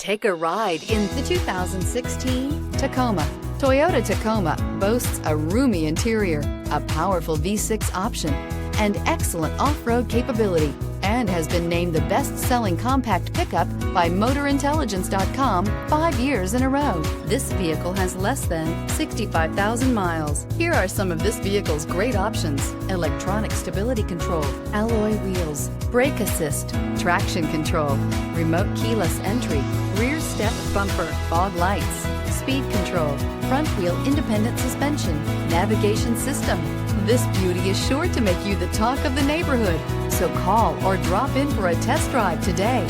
Take a ride in the 2016 Tacoma. Toyota Tacoma boasts a roomy interior, a powerful V6 option, and excellent off-road capability, and has been named the best-selling compact pickup by MotorIntelligence.com 5 years in a row. This vehicle has less than 65,000 miles. Here are some of this vehicle's great options: electronic stability control, alloy wheels, brake assist, traction control, remote keyless entry, rear step bumper, fog lights, speed control, front wheel independent suspension, navigation system. This beauty is sure to make you the talk of the neighborhood. So call or drop in for a test drive today.